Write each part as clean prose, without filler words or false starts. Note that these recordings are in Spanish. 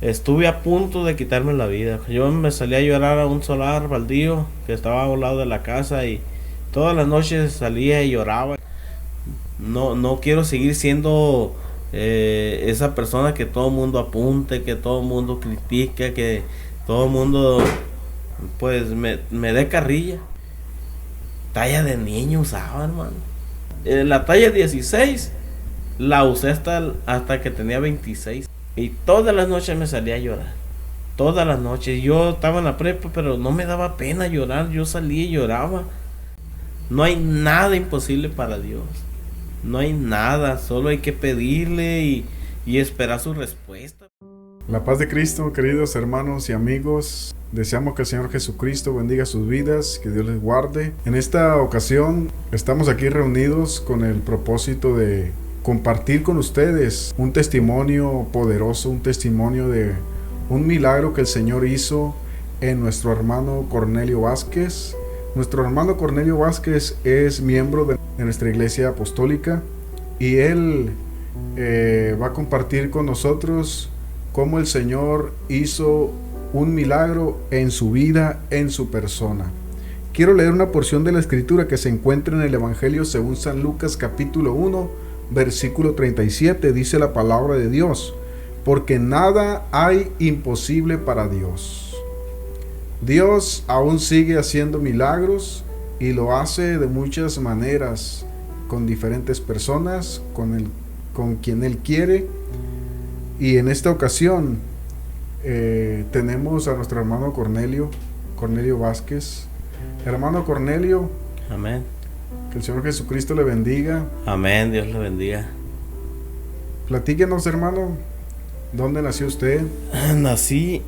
estuve a punto de quitarme la vida. Yo me salí a llorar a un solar baldío que estaba a un lado de la casa y todas las noches salía y lloraba. No quiero seguir siendo esa persona que todo el mundo apunte, que todo el mundo critica, que todo el mundo pues me dé carrilla. Talla de niño usaba, hermano. La talla 16 la usé hasta que tenía 26. Y todas las noches me salía a llorar. Todas las noches. Yo estaba en la prepa, pero no me daba pena llorar. Yo salía y lloraba. No hay nada imposible para Dios. No hay nada. Solo hay que pedirle y esperar su respuesta. La paz de Cristo, queridos hermanos y amigos. Deseamos que el Señor Jesucristo bendiga sus vidas, que Dios les guarde. En esta ocasión estamos aquí reunidos con el propósito de compartir con ustedes un testimonio poderoso, un testimonio de un milagro que el Señor hizo en nuestro hermano Cornelio Vázquez. Nuestro hermano Cornelio Vázquez es miembro de nuestra iglesia apostólica y él va a compartir con nosotros cómo el Señor hizo un milagro en su vida, en su persona. Quiero leer una porción de la escritura que se encuentra en el Evangelio según San Lucas capítulo 1, versículo 37. Dice la palabra de Dios: porque nada hay imposible para Dios. Dios aún sigue haciendo milagros y lo hace de muchas maneras, con diferentes personas, con quien Él quiere. Y en esta ocasión tenemos a nuestro hermano Cornelio Vázquez. Hermano Cornelio, Amén. que el Señor Jesucristo le bendiga. Amén, Dios le bendiga. Platíquenos, hermano, ¿dónde nació usted? Nací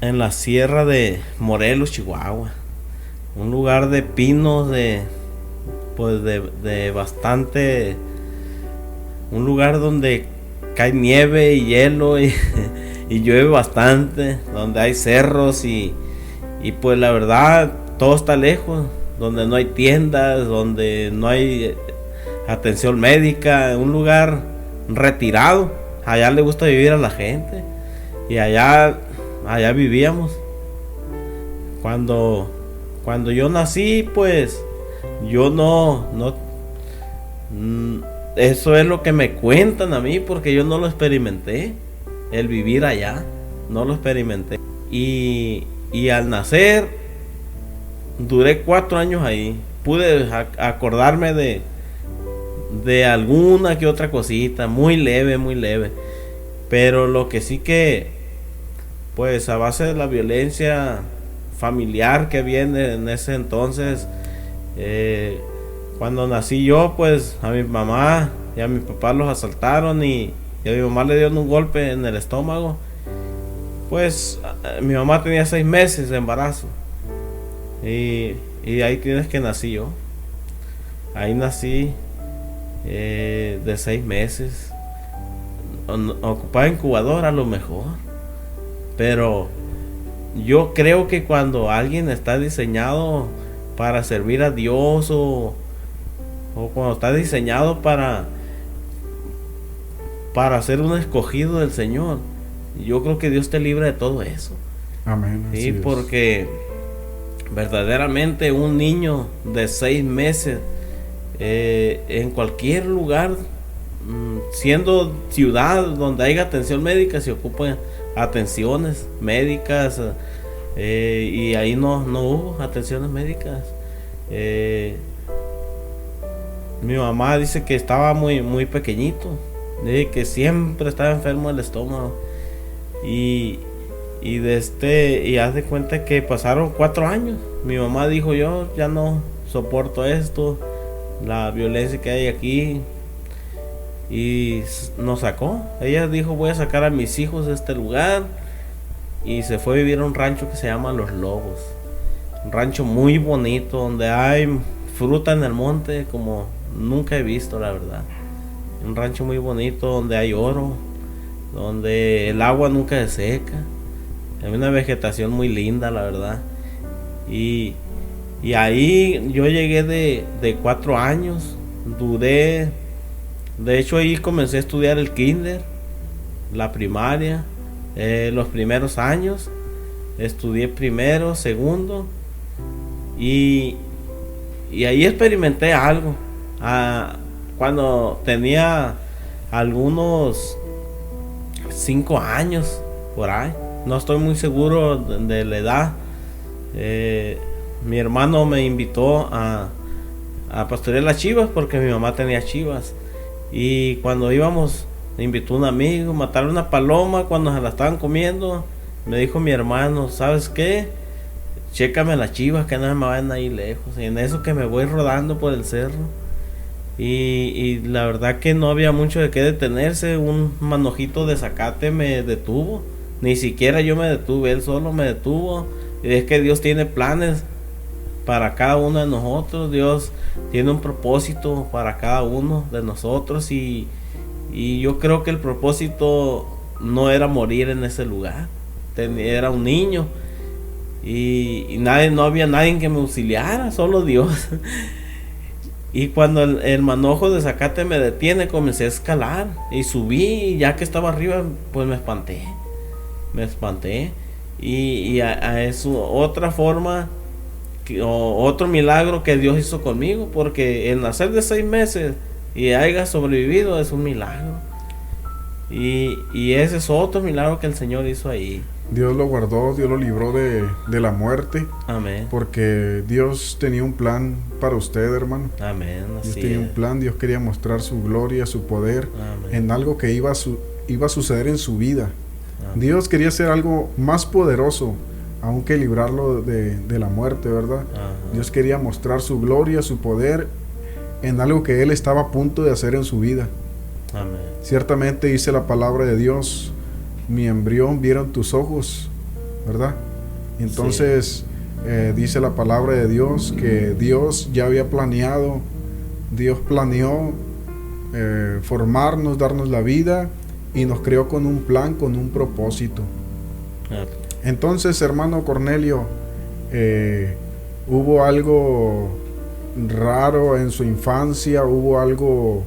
en la sierra de Morelos, Chihuahua. Un lugar de pinos, de bastante... Un lugar donde cae nieve y hielo y llueve bastante, donde hay cerros y pues la verdad todo está lejos, donde no hay tiendas, donde no hay atención médica, un lugar retirado. Allá le gusta vivir a la gente y allá vivíamos. Cuando yo nací, pues yo no eso es lo que me cuentan a mí, porque yo no lo experimenté. El vivir allá, no lo experimenté. Y al nacer, duré 4 años ahí. Pude acordarme de alguna que otra cosita, muy leve, muy leve. Pero lo que sí que, pues a base de la violencia familiar que viene en ese entonces, cuando nací yo, pues a mi mamá y a mi papá los asaltaron y a mi mamá le dieron un golpe en el estómago. Pues mi mamá tenía 6 meses de embarazo y ahí tienes que nací yo. Ahí nací de 6 meses, ocupada incubadora a lo mejor. Pero yo creo que cuando alguien está diseñado para servir a Dios o cuando está diseñado para ser un escogido del Señor, yo creo que Dios te libra de todo eso. Amén. Sí, porque verdaderamente un niño de 6 meses en cualquier lugar, siendo ciudad donde haya atención médica, se ocupan atenciones médicas y ahí no hubo atenciones médicas. Mi mamá dice que estaba muy pequeñito, que siempre estaba enfermo del estómago y haz de cuenta que pasaron 4 años. Mi mamá dijo: yo ya no soporto esto, la violencia que hay aquí, y nos sacó. Ella dijo: voy a sacar a mis hijos de este lugar, y se fue a vivir a un rancho que se llama Los Lobos, un rancho muy bonito donde hay fruta en el monte como nunca he visto, la verdad. Un rancho muy bonito donde hay oro, donde el agua nunca se seca. Hay una vegetación muy linda, la verdad. Y ahí yo llegué de 4 años. De hecho ahí comencé a estudiar el kinder, la primaria, los primeros años. Estudié primero, segundo y ahí experimenté algo. Cuando tenía algunos 5 años por ahí, no estoy muy seguro de la edad, mi hermano me invitó a pastorear las chivas porque mi mamá tenía chivas, y cuando íbamos me invitó un amigo a matar una paloma. Cuando se la estaban comiendo, me dijo mi hermano: ¿sabes qué? Chécame las chivas que no me vayan ahí lejos. Y en eso que me voy rodando por el cerro, y la verdad que no había mucho de qué detenerse. Un manojito de zacate me detuvo. Ni siquiera yo me detuve, él solo me detuvo. Y es que Dios tiene planes para cada uno de nosotros. Dios tiene un propósito para cada uno de nosotros, y yo creo que el propósito no era morir en ese lugar. Era un niño y no había nadie que me auxiliara, solo Dios. Y cuando el manojo de zacate me detiene, comencé a escalar y subí, y ya que estaba arriba, pues me espanté. Y a eso, otra forma, otro milagro que Dios hizo conmigo, porque el nacer de 6 meses y haya sobrevivido es un milagro. Y ese es otro milagro que el Señor hizo ahí. Dios lo guardó, Dios lo libró de la muerte. Amén. Porque Dios tenía un plan para usted, hermano. Amén. Dios tenía un plan, Dios quería mostrar su gloria, su poder. Amén. En algo que iba a suceder en su vida. Amén. Dios quería hacer algo más poderoso, aún que librarlo de la muerte, ¿verdad? Ajá. Dios quería mostrar su gloria, su poder en algo que Él estaba a punto de hacer en su vida. Amén. Ciertamente dice la palabra de Dios: mi embrión vieron tus ojos, ¿verdad? Entonces, sí. Dice la palabra de Dios que Dios ya había planeado, Dios planeó formarnos, darnos la vida, y nos creó con un plan, con un propósito. Amén. Entonces, hermano Cornelio, hubo algo raro en su infancia, hubo algo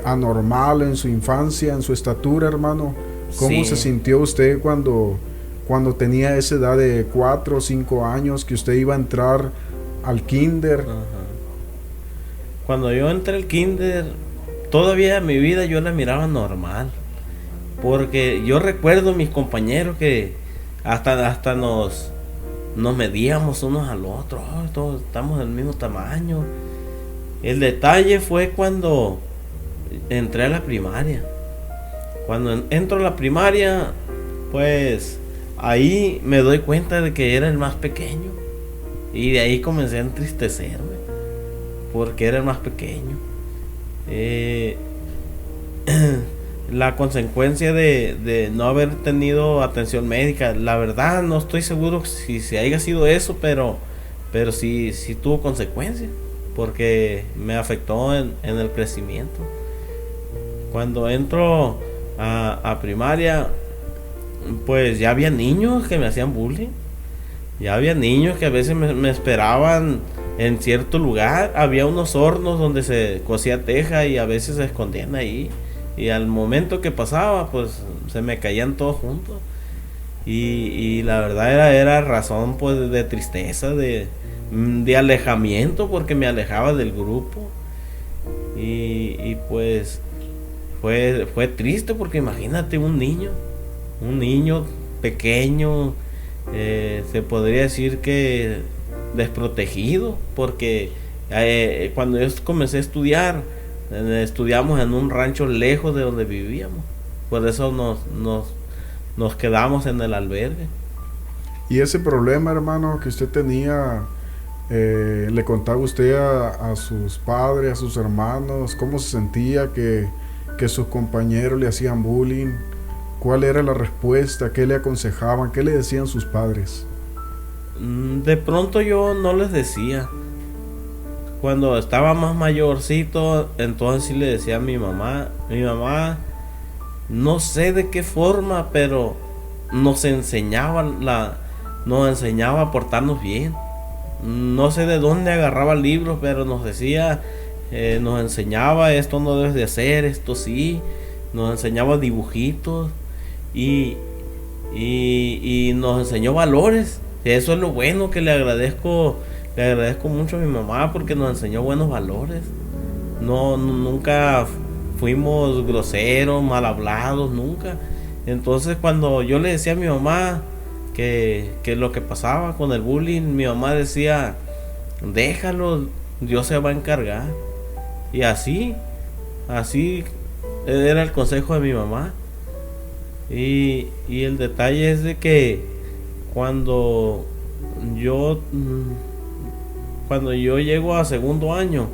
anormal en su infancia, en su estatura, hermano. ¿Cómo se sintió usted cuando tenía esa edad de 4 o 5 años, que usted iba a entrar al kinder? Ajá. Cuando yo entré al kinder, todavía en mi vida yo la miraba normal, porque yo recuerdo mis compañeros que hasta nos medíamos unos al otro. Todos estamos del mismo tamaño. El detalle fue cuando entré a la primaria. Cuando entro a la primaria, pues ahí me doy cuenta de que era el más pequeño, y de ahí comencé a entristecerme porque era el más pequeño. La consecuencia de no haber tenido atención médica, la verdad no estoy seguro si haya sido eso, pero sí tuvo consecuencias, porque me afectó en el crecimiento. Cuando entro a primaria, pues ya había niños que me hacían bullying. Ya había niños que a veces me esperaban en cierto lugar. Había unos hornos donde se cocía teja, y a veces se escondían ahí, y al momento que pasaba, pues se me caían todos juntos. Y la verdad era razón, pues, de tristeza, de alejamiento, porque me alejaba del grupo. Y pues fue triste, porque imagínate un niño pequeño, se podría decir que desprotegido, porque cuando yo comencé a estudiar, estudiamos en un rancho lejos de donde vivíamos. Por eso nos quedamos en el albergue. Y ese problema, hermano, que usted tenía, ¿le contaba usted a sus padres, a sus hermanos, cómo se sentía que sus compañeros le hacían bullying? ¿Cuál era la respuesta? ¿Qué le aconsejaban? ¿Qué le decían sus padres? De pronto yo no les decía. Cuando estaba más mayorcito, entonces sí le decía a mi mamá. Mi mamá, no sé de qué forma, pero nos enseñaba a portarnos bien. No sé de dónde agarraba libros, pero nos decía, nos enseñaba: esto no debes de hacer, esto sí. Nos enseñaba dibujitos, y y nos enseñó valores. Eso es lo bueno que le agradezco mucho a mi mamá porque nos enseñó buenos valores. Nunca fuimos groseros, mal hablados, nunca. Entonces cuando yo le decía a mi mamá que lo que pasaba con el bullying, mi mamá decía, déjalo, Dios se va a encargar. Y así era el consejo de mi mamá. Y el detalle es de que cuando yo cuando yo llego a segundo año,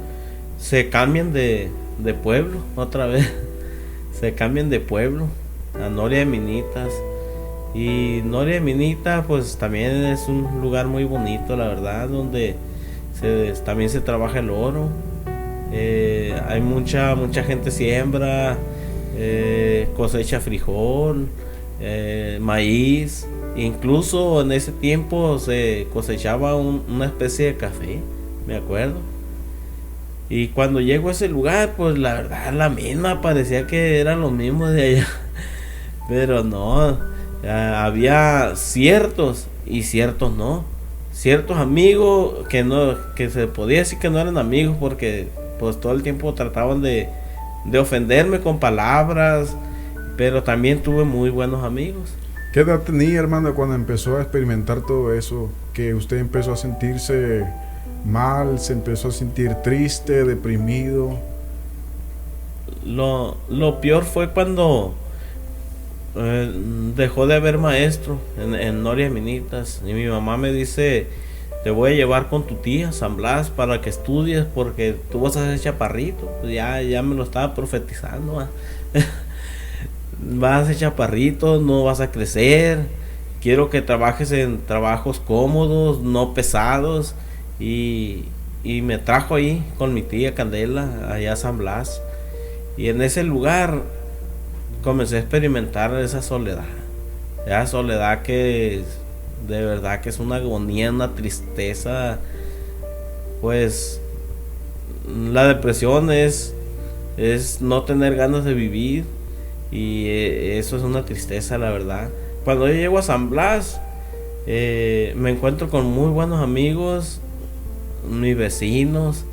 se cambian de pueblo otra vez. Se cambian de pueblo a Noria de Minitas. Y Noria de Minitas pues también es un lugar muy bonito, la verdad, donde también se trabaja el oro. Hay mucha gente siembra, cosecha frijol, maíz. Incluso en ese tiempo se cosechaba una especie de café, me acuerdo. Y cuando llego a ese lugar, pues la verdad la misma, parecía que eran los mismos de allá. Pero no, había ciertos y ciertos no. Ciertos amigos que se podía decir que no eran amigos porque pues todo el tiempo trataban de ofenderme con palabras, pero también tuve muy buenos amigos. ¿Qué edad tenía, hermano, cuando empezó a experimentar todo eso? Que usted empezó a sentirse mal, se empezó a sentir triste, deprimido. Lo peor fue cuando dejó de haber maestro en Noria Minitas. Y mi mamá me dice, te voy a llevar con tu tía San Blas para que estudies porque tú vas a ser chaparrito. Pues ya me lo estaba profetizando. Vas a ser chaparrito, no vas a crecer. Quiero que trabajes en trabajos cómodos, no pesados. Y me trajo ahí con mi tía Candela, allá a San Blas. Y en ese lugar comencé a experimentar esa soledad. Esa soledad que de verdad que es una agonía, una tristeza. Pues la depresión es no tener ganas de vivir. Y eso es una tristeza, la verdad. Cuando yo llego a San Blas, me encuentro con muy buenos amigos, mis vecinos,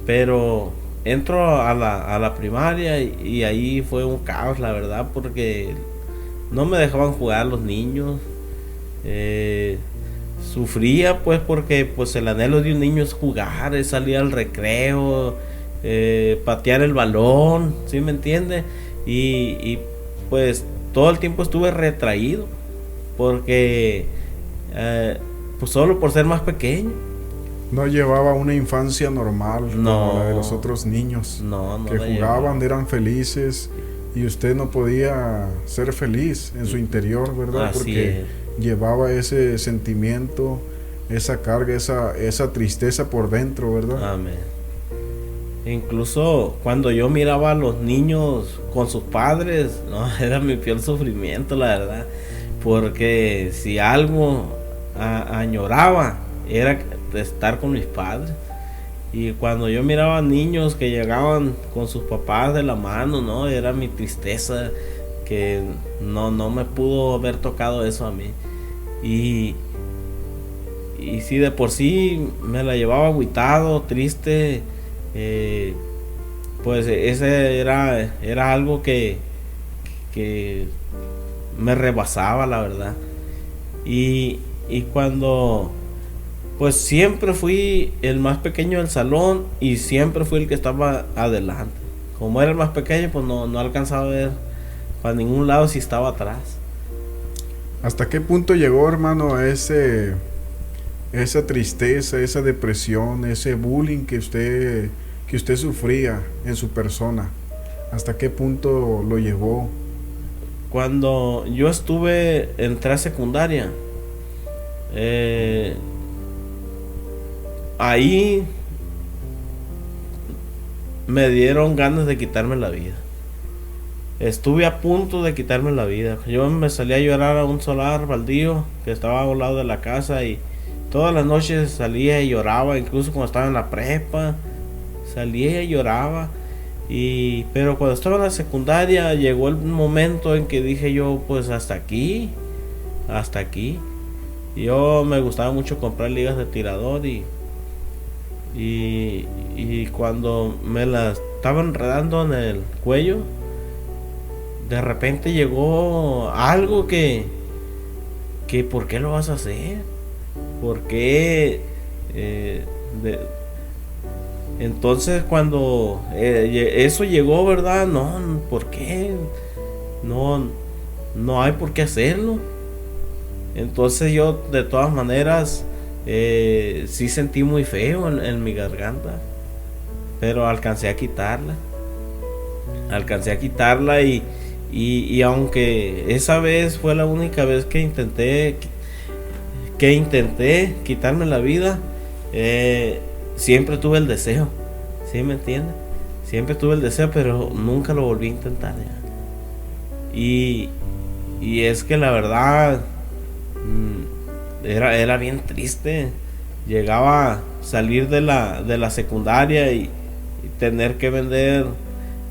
pero entro a la primaria y ahí fue un caos, la verdad, porque no me dejaban jugar los niños. Sufría pues porque pues el anhelo de un niño es jugar, es salir al recreo, patear el balón, ¿sí me entiende? Y pues todo el tiempo estuve retraído porque pues solo por ser más pequeño. No llevaba una infancia normal como la de los otros niños que jugaban, eran felices, y usted no podía ser feliz en su interior, ¿verdad? Así porque es. Llevaba ese sentimiento, esa carga, esa tristeza por dentro, ¿verdad? Amén. Incluso cuando yo miraba a los niños con sus padres, no, era mi peor sufrimiento, la verdad. Porque si algo añoraba, era estar con mis padres. Y cuando yo miraba a niños que llegaban con sus papás de la mano, no, era mi tristeza, que no me pudo haber tocado eso a mí. Y si de por sí me la llevaba agüitado, triste, pues ese era algo que me rebasaba, la verdad. Y cuando pues siempre fui el más pequeño del salón y siempre fui el que estaba adelante. Como era el más pequeño, pues no alcanzaba a ver para ningún lado si estaba atrás. ¿Hasta qué punto llegó, hermano, esa tristeza, esa depresión, ese bullying que usted sufría en su persona? ¿Hasta qué punto lo llevó? Cuando yo entré a secundaria, ahí me dieron ganas de quitarme la vida. Estuve a punto de quitarme la vida. Yo me salí a llorar a un solar baldío que estaba a un lado de la casa, y todas las noches salía y lloraba. Incluso cuando estaba en la prepa salía y lloraba. Pero cuando estaba en la secundaria llegó el momento en que dije yo, pues hasta aquí. hasta aquí. Yo me gustaba mucho comprar ligas de tirador y cuando me las estaba enredando en el cuello, de repente llegó algo que ¿por qué lo vas a hacer? ¿Por qué? Entonces cuando eso llegó, ¿verdad? No, ¿por qué? No hay por qué hacerlo. Entonces yo de todas maneras sí sentí muy feo en mi garganta, pero alcancé a quitarla. Y aunque esa vez fue la única vez que intenté quitarme la vida, siempre tuve el deseo, ¿sí me entiendes? Siempre tuve el deseo, pero nunca lo volví a intentar ya. Y es que la verdad era bien triste. Llegaba a salir de la secundaria y tener que vender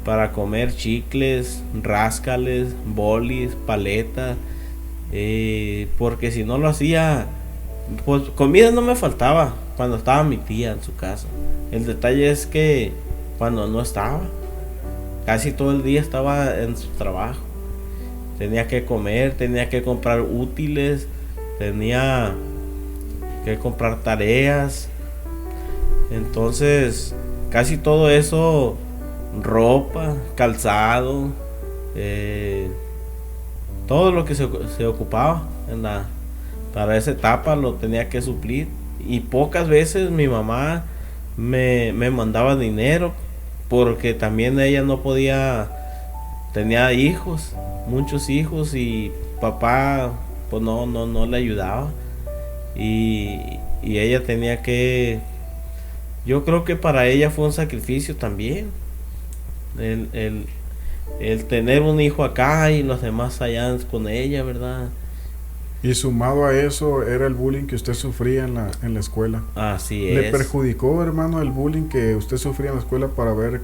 para comer chicles, ráscales, bolis, paletas, porque si no lo hacía, pues comida no me faltaba cuando estaba mi tía en su casa. El detalle es que cuando no estaba, casi todo el día estaba en su trabajo. Tenía que comer, tenía que comprar útiles, tenía que comprar tareas. Entonces, casi todo eso, ropa, calzado, todo lo que se ocupaba para esa etapa lo tenía que suplir. Y pocas veces mi mamá me mandaba dinero, porque también ella no podía, tenía hijos, muchos hijos, y papá pues no le ayudaba, y ella tenía que, yo creo que para ella fue un sacrificio también el tener un hijo acá y los demás allá con ella, ¿verdad? Y sumado a eso era el bullying que usted sufría en la escuela. Así ¿Le es. perjudicó, hermano, el bullying que usted sufría en la escuela para haber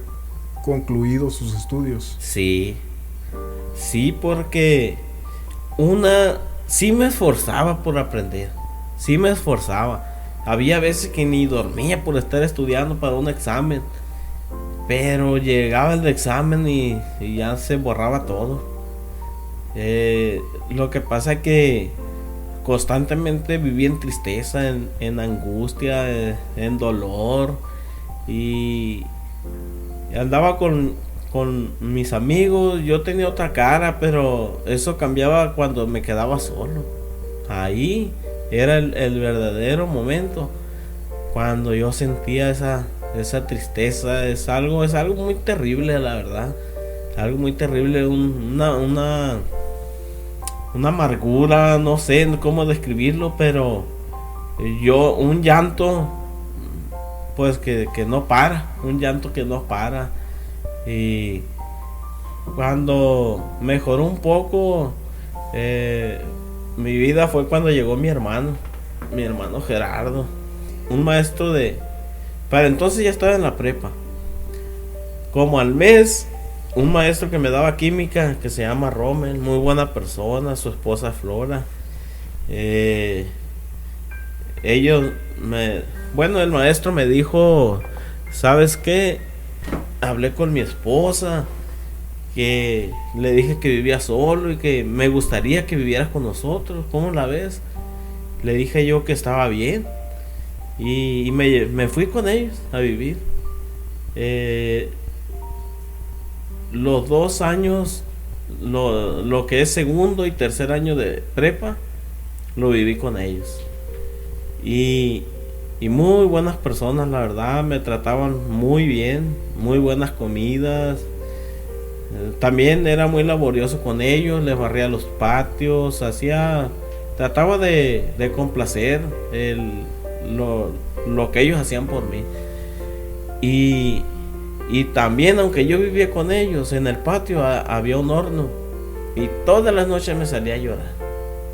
concluido sus estudios? Sí, porque sí me esforzaba por aprender, sí me esforzaba. Había veces que ni dormía por estar estudiando para un examen, pero llegaba el examen y ya se borraba todo. Lo que pasa es que constantemente vivía en tristeza, en angustia, en dolor, y andaba con mis amigos. Yo tenía otra cara, pero eso cambiaba cuando me quedaba solo. Ahí era el verdadero momento, cuando yo sentía esa tristeza. Es algo muy terrible, la verdad. Algo muy terrible, una amargura, no sé cómo describirlo, pero un llanto pues que no para, un llanto que no para. Y cuando mejoró un poco mi vida fue cuando llegó mi hermano Gerardo, un maestro para entonces ya estaba en la prepa. Como al mes, un maestro que me daba química, que se llama Rommel, muy buena persona, su esposa Flora. El maestro me dijo, ¿sabes qué? Hablé con mi esposa, que le dije que vivía solo y que me gustaría que vivieras con nosotros. ¿Cómo la ves? Le dije yo que estaba bien, y me fui con ellos a vivir. Los 2 años, lo que es segundo y tercer año de prepa, lo viví con ellos. Y muy buenas personas, la verdad, me trataban muy bien, muy buenas comidas. También era muy laborioso con ellos, les barría los patios, trataba de complacer lo que ellos hacían por mí. Y también, aunque yo vivía con ellos, en el patio había un horno, y todas las noches me salía a llorar.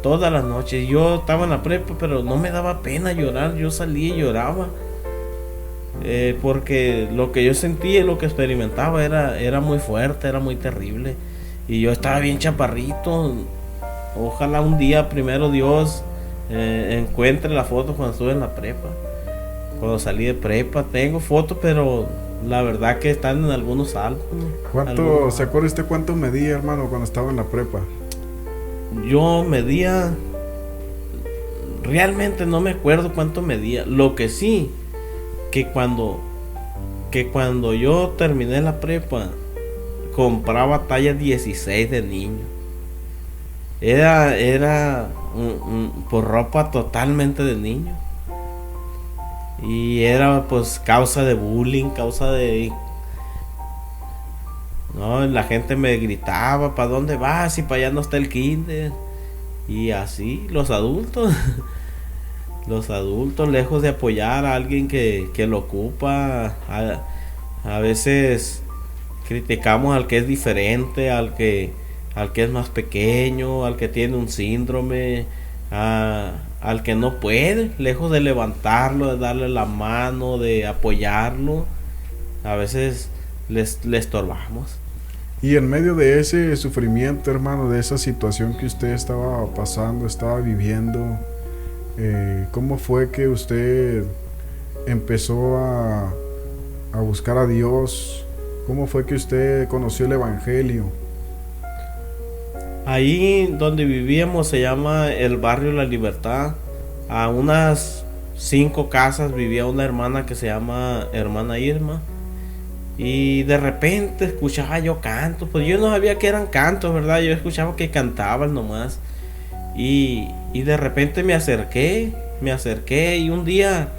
Todas las noches. Yo estaba en la prepa, pero no me daba pena llorar. Yo salía y lloraba, porque lo que yo sentía y lo que experimentaba era muy fuerte, era muy terrible. Y yo estaba bien chaparrito, ojalá un día, primero Dios, encuentre la foto cuando estuve en la prepa. Cuando salí de prepa, tengo fotos, pero la verdad que están en algunos álbumes. ¿Se acuerda usted cuánto medía, hermano, cuando estaba en la prepa? Yo medía, realmente no me acuerdo cuánto medía. Lo que sí, que cuando yo terminé la prepa, compraba talla 16 de niño. Era por ropa totalmente de niño. Y era pues causa de bullying, causa de... No, la gente me gritaba, ¿para dónde vas? Y para allá no está el kinder. Y así, los adultos, los adultos, lejos de apoyar a alguien que lo ocupa, a veces criticamos al que es diferente, al que es más pequeño, al que tiene un síndrome, al que no puede, lejos de levantarlo, de darle la mano, de apoyarlo, a veces le estorbamos. Y en medio de ese sufrimiento, hermano, de esa situación que usted estaba pasando, estaba viviendo, ¿cómo fue que usted empezó a buscar a Dios? ¿Cómo fue que usted conoció el Evangelio? Ahí donde vivíamos se llama el barrio La Libertad. A unas 5 casas vivía una hermana que se llama hermana Irma. Y de repente escuchaba yo cantos. Pues yo no sabía que eran cantos, ¿verdad? Yo escuchaba que cantaban nomás. Y de repente me acerqué. Y un día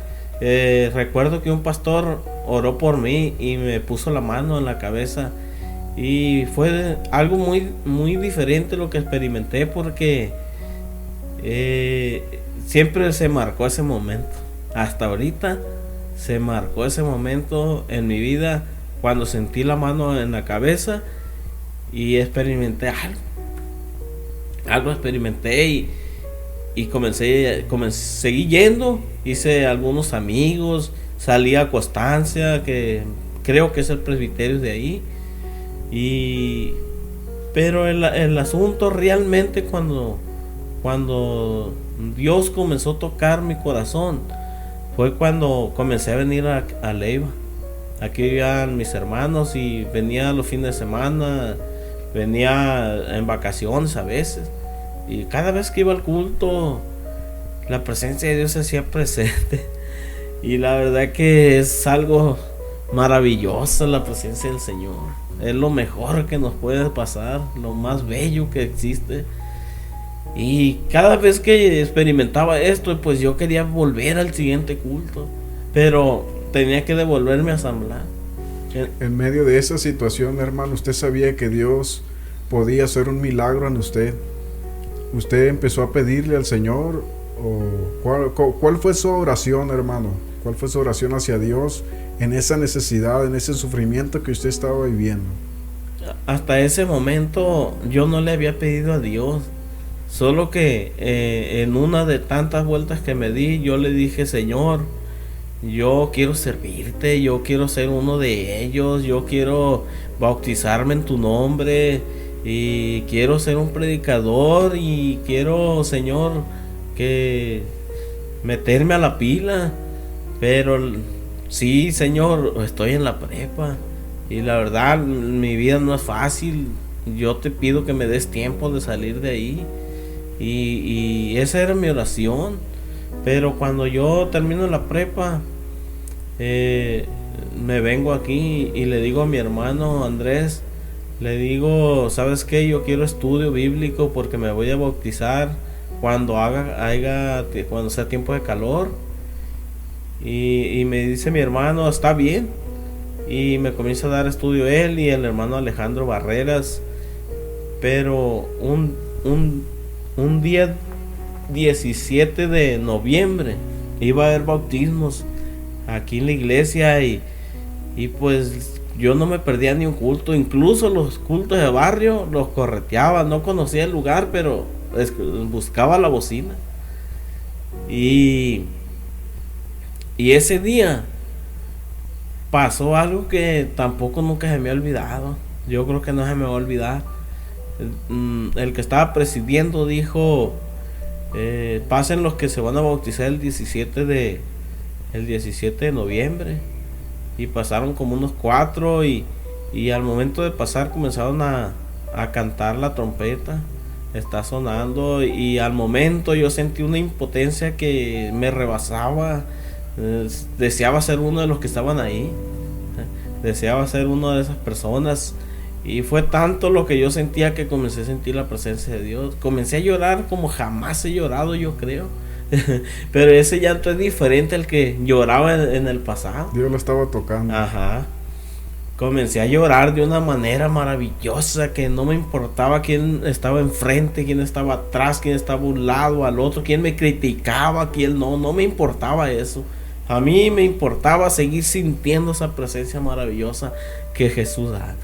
recuerdo que un pastor oró por mí y me puso la mano en la cabeza. Y fue algo muy, muy diferente lo que experimenté, porque siempre se marcó ese momento. Hasta ahorita se marcó ese momento en mi vida, cuando sentí la mano en la cabeza y experimenté algo experimenté y seguí yendo, hice algunos amigos, salí a Constancia, que creo que es el presbiterio de ahí. Pero el asunto realmente, cuando Dios comenzó a tocar mi corazón, fue cuando comencé a venir a Leiva. Aquí vivían mis hermanos y venía los fines de semana, venía en vacaciones a veces. Y cada vez que iba al culto, la presencia de Dios se hacía presente. Y la verdad que es algo maravilloso la presencia del Señor. Es lo mejor que nos puede pasar, lo más bello que existe. Y cada vez que experimentaba esto, pues yo quería volver al siguiente culto, pero tenía que devolverme a asamblear. En medio de esa situación, hermano, ¿usted sabía que Dios podía hacer un milagro en usted? ¿Usted empezó a pedirle al Señor? ¿O cuál fue su oración, hermano? ¿Cuál fue su oración hacia Dios en esa necesidad, en ese sufrimiento que usted estaba viviendo? Hasta ese momento yo no le había pedido a Dios. Solo que en una de tantas vueltas que me di, yo le dije: Señor, yo quiero servirte, yo quiero ser uno de ellos, yo quiero bautizarme en tu nombre, y quiero ser un predicador, y quiero, Señor, que meterme a la pila. Pero sí, Señor, estoy en la prepa y la verdad mi vida no es fácil. Yo te pido que me des tiempo de salir de ahí. Y esa era mi oración. Pero cuando yo termino la prepa, me vengo aquí y le digo a mi hermano Andrés, le digo: ¿sabes qué? Yo quiero estudio bíblico porque me voy a bautizar cuando cuando sea tiempo de calor. Y me dice mi hermano: está bien. Y me comienza a dar estudio él y el hermano Alejandro Barreras. Pero un día 17 de noviembre iba a haber bautismos aquí en la iglesia, y pues yo no me perdía ni un culto. Incluso los cultos de barrio los correteaba. No conocía el lugar, pero buscaba la bocina. Y ese día pasó algo que tampoco nunca se me ha olvidado. Yo creo que no se me va a olvidar. el que estaba presidiendo dijo, pasen los que se van a bautizar el 17 de noviembre. Y pasaron como unos 4 y al momento de pasar comenzaron a cantar la trompeta. Está sonando y al momento yo sentí una impotencia que me rebasaba. Deseaba ser uno de los que estaban ahí. Deseaba ser una de esas personas. Y fue tanto lo que yo sentía que comencé a sentir la presencia de Dios. Comencé a llorar como jamás he llorado, yo creo. Pero ese llanto es diferente al que lloraba en el pasado. Dios lo estaba tocando. Ajá. Comencé a llorar de una manera maravillosa, que no me importaba quién estaba enfrente, quién estaba atrás, quién estaba a un lado, al otro, quién me criticaba, quién no me importaba eso. A mí me importaba seguir sintiendo esa presencia maravillosa que Jesús da.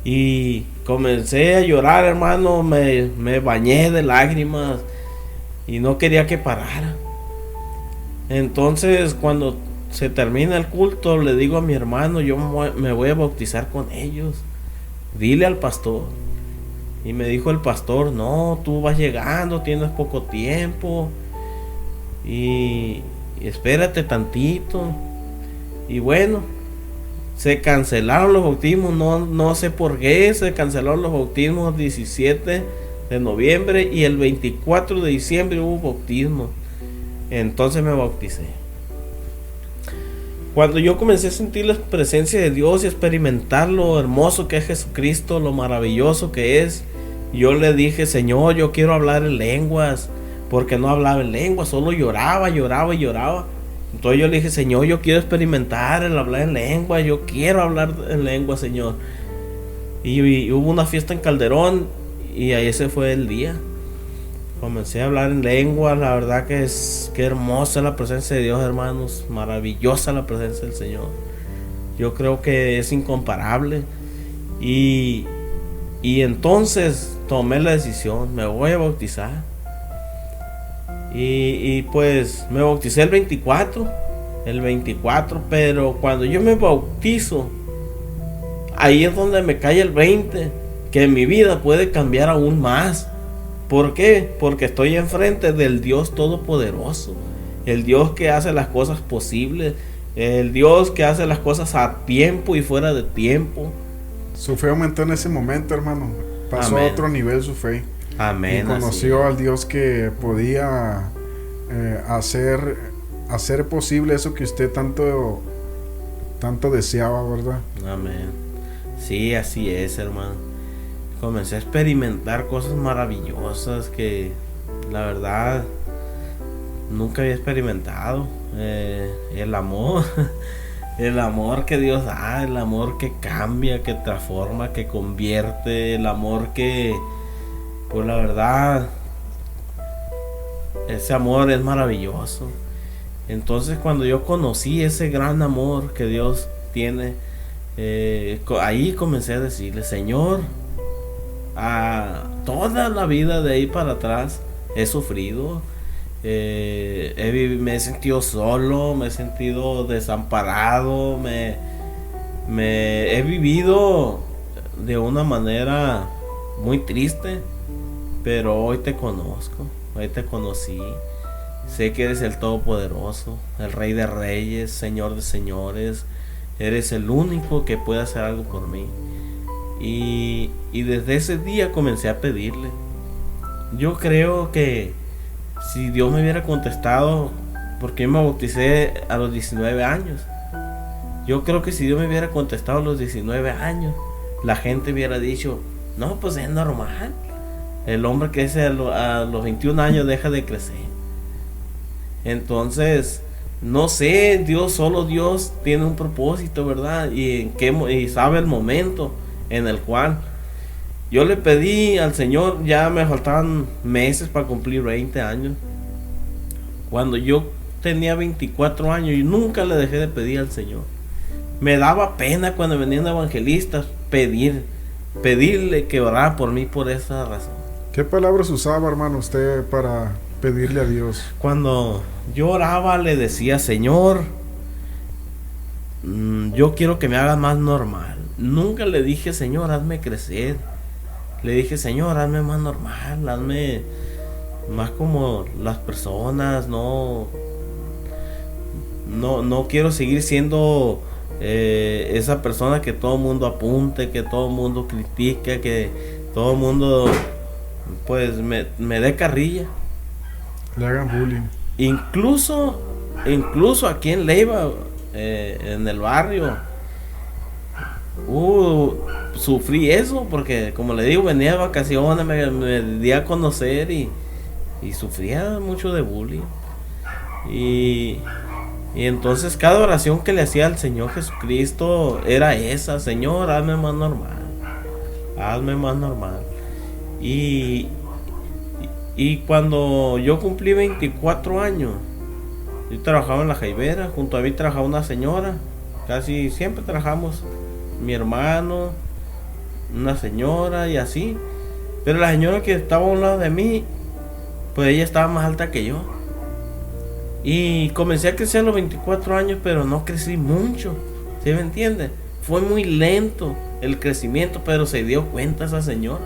Y comencé a llorar, hermano, me bañé de lágrimas y no quería que parara. Entonces, cuando se termina el culto, le digo a mi hermano, yo me voy a bautizar con ellos. Dile al pastor. Y me dijo el pastor, no, tú vas llegando, tienes poco tiempo. Y espérate tantito. Y bueno, se cancelaron los bautismos, no sé por qué, se cancelaron los bautismos el 17 de noviembre y el 24 de diciembre hubo bautismo. Entonces me bauticé. Cuando yo comencé a sentir la presencia de Dios y experimentar lo hermoso que es Jesucristo, lo maravilloso que es, yo le dije, Señor, yo quiero hablar en lenguas, porque no hablaba en lenguas, solo lloraba. Entonces yo le dije, Señor, yo quiero experimentar el hablar en lenguas, yo quiero hablar en lenguas, Señor. Y hubo una fiesta en Calderón y ahí ese fue el día. Comencé a hablar en lenguas, la verdad que qué hermosa la presencia de Dios, hermanos, maravillosa la presencia del Señor. Yo creo que es incomparable. Y entonces tomé la decisión, me voy a bautizar. Y pues me bauticé el 24, pero cuando yo me bautizo, ahí es donde me cae el 20, que mi vida puede cambiar aún más. ¿Por qué? Porque estoy enfrente del Dios Todopoderoso, el Dios que hace las cosas posibles, el Dios que hace las cosas a tiempo y fuera de tiempo. Su fe aumentó en ese momento, hermano. Pasó Amén. a otro nivel su fe. Amén. Y conoció al Dios que podía hacer posible eso que usted tanto deseaba, ¿verdad? Amén. Sí, así es, hermano. Comencé a experimentar cosas maravillosas que la verdad nunca había experimentado. El amor que Dios da, el amor que cambia, que transforma, que convierte, el amor que, pues la verdad, ese amor es maravilloso. Entonces cuando yo conocí ese gran amor que Dios tiene, ahí comencé a decirle, Señor, a toda la vida de ahí para atrás he sufrido, me he sentido solo, me he sentido desamparado, me he vivido de una manera muy triste, pero hoy te conozco, hoy te conocí, sé que eres el Todopoderoso, el Rey de Reyes, Señor de Señores, eres el único que puede hacer algo por mí. Y desde ese día comencé a pedirle. Yo creo que si Dios me hubiera contestado, porque yo me bauticé a los 19 años, yo creo que si Dios me hubiera contestado a los 19 años, la gente hubiera dicho, no, pues es normal, el hombre crece a los 21 años deja de crecer. Entonces, no sé, solo Dios tiene un propósito, ¿verdad? Y sabe el momento en el cual yo le pedí al Señor. Ya me faltaban meses para cumplir 20 años. Cuando yo tenía 24 años y nunca le dejé de pedir al Señor. Me daba pena cuando venían evangelistas pedirle que orara por mí por esa razón. ¿Qué palabras usaba, hermano, usted para pedirle a Dios? Cuando yo oraba le decía, Señor, yo quiero que me hagas más normal. Nunca le dije, Señor, hazme crecer. le dije, Señor, hazme más normal, hazme más como las personas, no quiero seguir siendo esa persona que todo el mundo apunte, que todo el mundo critica, que todo el mundo pues me dé carrilla. Le hagan bullying. Incluso aquí en Leiva, en el barrio, sufrí eso, porque como le digo, venía de vacaciones, me di a conocer y sufría mucho de bullying. Y entonces cada oración que le hacía al Señor Jesucristo era esa: Señor, hazme más normal, hazme más normal. Y cuando yo cumplí 24 años, yo trabajaba en la Jaibera, junto a mí trabajaba una señora, casi siempre trabajamos, mi hermano, una señora y así. Pero la señora que estaba a un lado de mí, pues ella estaba más alta que yo. Y comencé a crecer a los 24 años, pero no crecí mucho, ¿sí me entiende? Fue muy lento el crecimiento, pero se dio cuenta esa señora.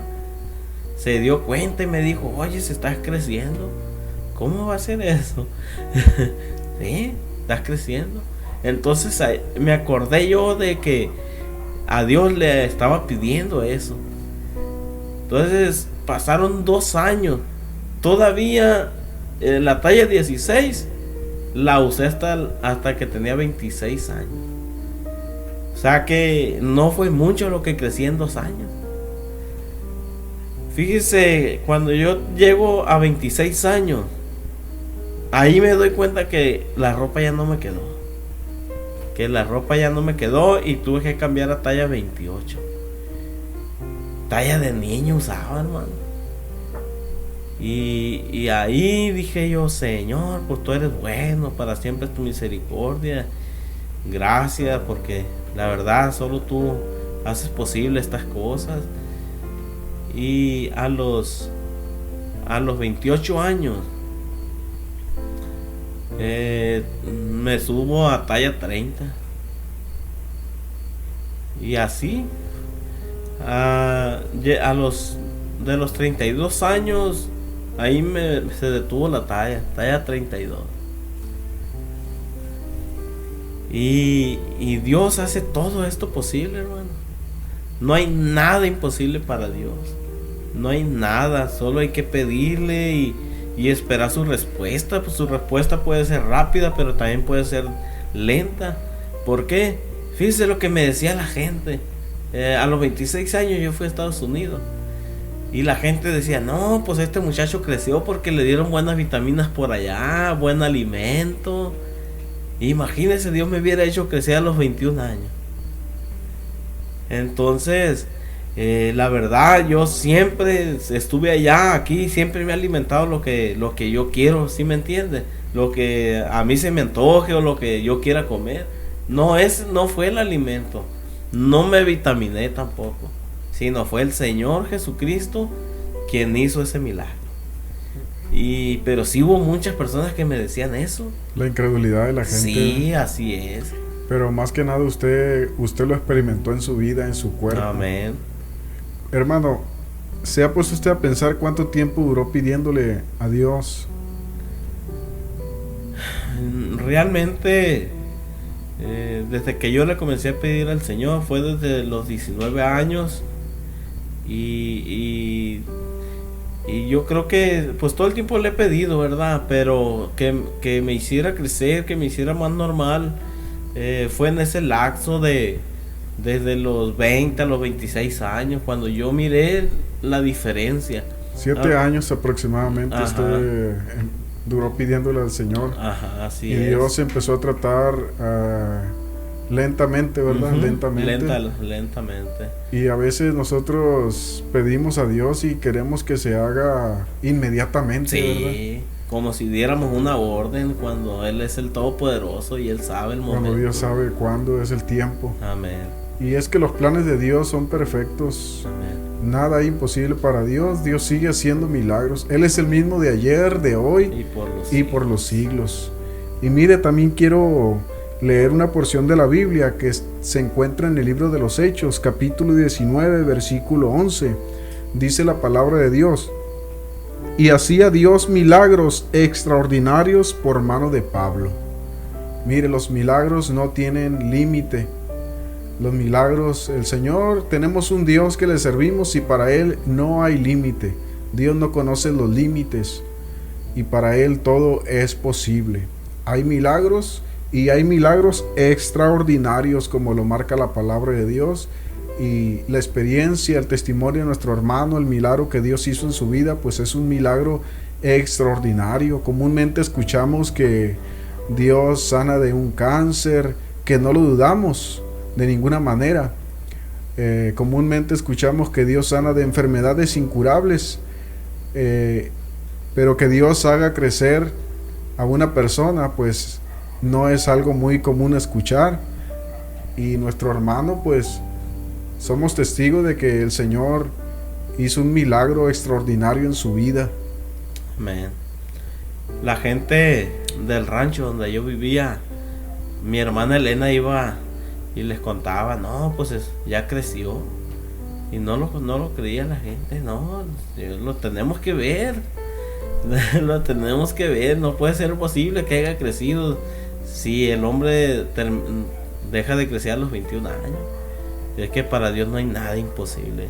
Se dio cuenta y me dijo, oye, se estás creciendo. ¿Cómo va a ser eso? Sí, estás creciendo. Entonces me acordé yo de que a Dios le estaba pidiendo eso. Entonces pasaron 2 años. Todavía la talla 16 la usé hasta que tenía 26 años. O sea que no fue mucho lo que crecí en 2 años. Fíjese, cuando yo llego a 26 años, ahí me doy cuenta que la ropa ya no me quedó. Y tuve que cambiar a talla 28. Talla de niño usaba, hermano. Y ahí dije yo, Señor, pues tú eres bueno, para siempre es tu misericordia. Gracias, porque la verdad solo tú haces posible estas cosas. Y a los 28 años me subo a talla 30. Y así de los 32 años, ahí se detuvo la talla 32. Y Dios hace todo esto posible, hermano. No hay nada imposible para Dios. No hay nada, solo hay que pedirle y esperar su respuesta. Pues su respuesta puede ser rápida, pero también puede ser lenta. ¿Por qué? Fíjese lo que me decía la gente. A los 26 años yo fui a Estados Unidos. Y la gente decía, no, pues este muchacho creció porque le dieron buenas vitaminas por allá, buen alimento. Imagínese, Dios me hubiera hecho crecer a los 21 años. Entonces, la verdad, yo siempre estuve allá, aquí, siempre me he alimentado lo que yo quiero, ¿sí me entiende? Lo que a mí se me antoje o lo que yo quiera comer. No fue el alimento, no me vitaminé tampoco, sino fue el Señor Jesucristo quien hizo ese milagro. Pero sí hubo muchas personas que me decían eso. La incredulidad de la gente. Sí, así es. Pero más que nada usted lo experimentó en su vida, en su cuerpo. Amén. Hermano, ¿se ha puesto usted a pensar cuánto tiempo duró pidiéndole a Dios? Realmente, desde que yo le comencé a pedir al Señor, fue desde los 19 años. Y yo creo que pues todo el tiempo le he pedido, ¿verdad? Pero que me hiciera crecer, que me hiciera más normal. Fue en ese lapso desde los 20 a los 26 años, cuando yo miré la diferencia. 7 años aproximadamente. Usted duró pidiéndole al Señor. Ajá, así y es. Dios empezó a tratar lentamente, ¿verdad? Lentamente. Y a veces nosotros pedimos a Dios y queremos que se haga inmediatamente, sí, ¿verdad? Como si diéramos una orden, cuando Él es el Todopoderoso y Él sabe el momento. Cuando Dios sabe cuándo es el tiempo. Amén. Y es que los planes de Dios son perfectos. Amén. Nada es imposible para Dios. Dios sigue haciendo milagros. Él es el mismo de ayer, de hoy y por los siglos. Y mire, también quiero leer una porción de la Biblia que se encuentra en el libro de los Hechos, capítulo 19, versículo 11. dice la palabra de Dios. Y hacía Dios milagros extraordinarios por mano de Pablo. Mire, los milagros no tienen límite. Los milagros, el Señor, tenemos un Dios que le servimos y para Él no hay límite. Dios no conoce los límites y para Él todo es posible. Hay milagros y hay milagros extraordinarios, como lo marca la palabra de Dios, y la experiencia, el testimonio de nuestro hermano, el milagro que Dios hizo en su vida, pues es un milagro extraordinario. Comúnmente escuchamos que Dios sana de un cáncer, que no lo dudamos de ninguna manera. Comúnmente escuchamos que Dios sana de enfermedades incurables, pero que Dios haga crecer a una persona, pues no es algo muy común escuchar. Y nuestro hermano, pues somos testigos de que el Señor hizo un milagro extraordinario en su vida. Amén. La gente del rancho donde yo vivía, mi hermana Elena iba y les contaba, no, pues ya creció. Y no lo creía la gente, no, lo tenemos que ver. Lo tenemos que ver, no puede ser posible que haya crecido si el hombre deja de crecer a los 21 años. Es que para Dios no hay nada imposible.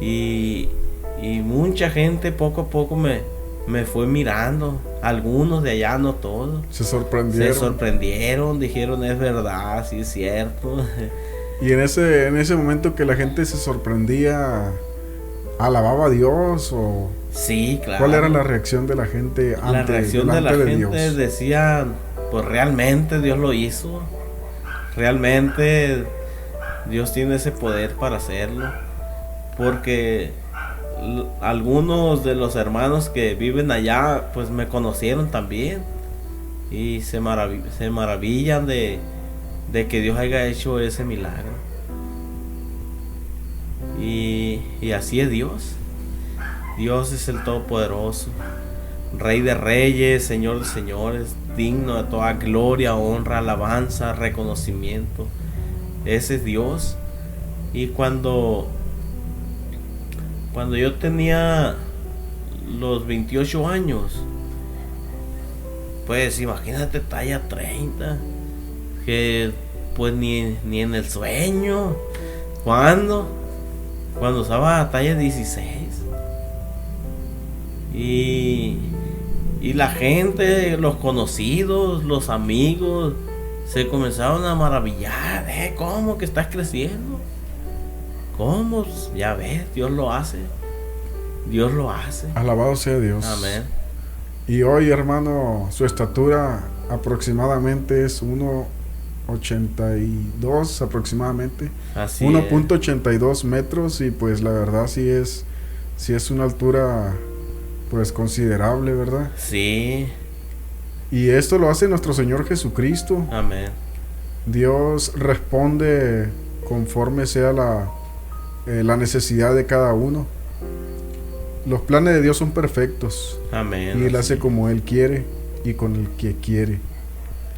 Y mucha gente poco a poco me fue mirando. Algunos de allá, no todos. Se sorprendieron. Dijeron, es verdad, sí es cierto. Y en ese momento que la gente se sorprendía, ¿alababa a Dios o...? Sí, claro. ¿Cuál era la reacción de la gente ante La reacción de la gente Dios? Decía, pues realmente Dios lo hizo. Realmente Dios tiene ese poder para hacerlo. Porque algunos de los hermanos que viven allá, pues me conocieron también. Y se maravillan de que Dios haya hecho ese milagro. Y así es Dios. Dios es el Todopoderoso, Rey de Reyes, Señor de Señores, digno de toda gloria, honra, alabanza, reconocimiento. Ese es Dios. Y cuando yo tenía los 28 años, pues imagínate, talla 30, que pues ni en el sueño. Cuando usaba talla 16. Y la gente, los conocidos, los amigos, se comenzaron a maravillar. ¿Cómo que estás creciendo? ¿Cómo? Ya ves, Dios lo hace. Dios lo hace. Alabado sea Dios. Amén. Y hoy, hermano, su estatura aproximadamente es 1.82 aproximadamente. Así 1.82 metros, y pues la verdad sí es una altura pues considerable, ¿verdad? Sí. Y esto lo hace nuestro Señor Jesucristo. Amén. Dios responde conforme sea la necesidad de cada uno. Los planes de Dios son perfectos. Amén. Y Él hace como Él quiere y con el que quiere.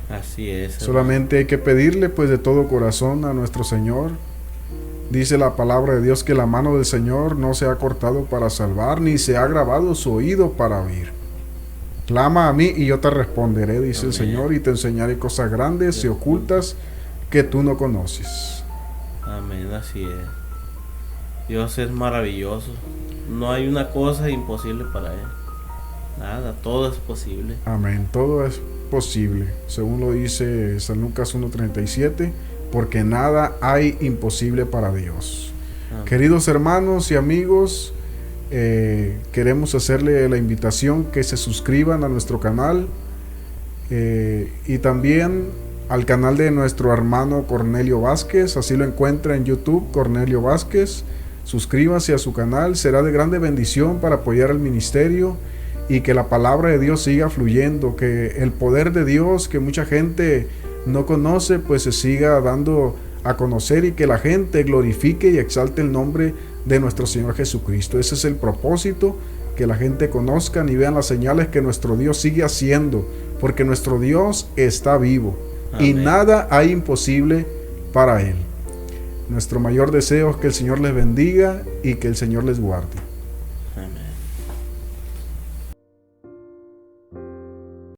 Así es. Solamente hay que pedirle pues de todo corazón a nuestro Señor. Dice la palabra de Dios que la mano del Señor no se ha cortado para salvar, ni se ha agravado su oído para oír. Clama a mí y yo te responderé, dice el Señor, y te enseñaré cosas grandes y ocultas que tú no conoces. Amén, así es. Dios es maravilloso. No hay una cosa imposible para Él. Nada, todo es posible. Amén, todo es posible. Según lo dice San Lucas 1:37, porque nada hay imposible para Dios. Amén. Queridos hermanos y amigos, queremos hacerle la invitación que se suscriban a nuestro canal y también al canal de nuestro hermano Cornelio Vázquez. Así lo encuentra en YouTube, Cornelio Vázquez. Suscríbase a su canal, será de grande bendición para apoyar el ministerio y que la palabra de Dios siga fluyendo, que el poder de Dios que mucha gente no conoce pues se siga dando a conocer, y que la gente glorifique y exalte el nombre de nuestro Señor Jesucristo. Ese es el propósito, que la gente conozcan y vean las señales que nuestro Dios sigue haciendo, porque nuestro Dios está vivo. Amén. Y nada hay imposible para Él. Nuestro mayor deseo es que el Señor les bendiga y que el Señor les guarde.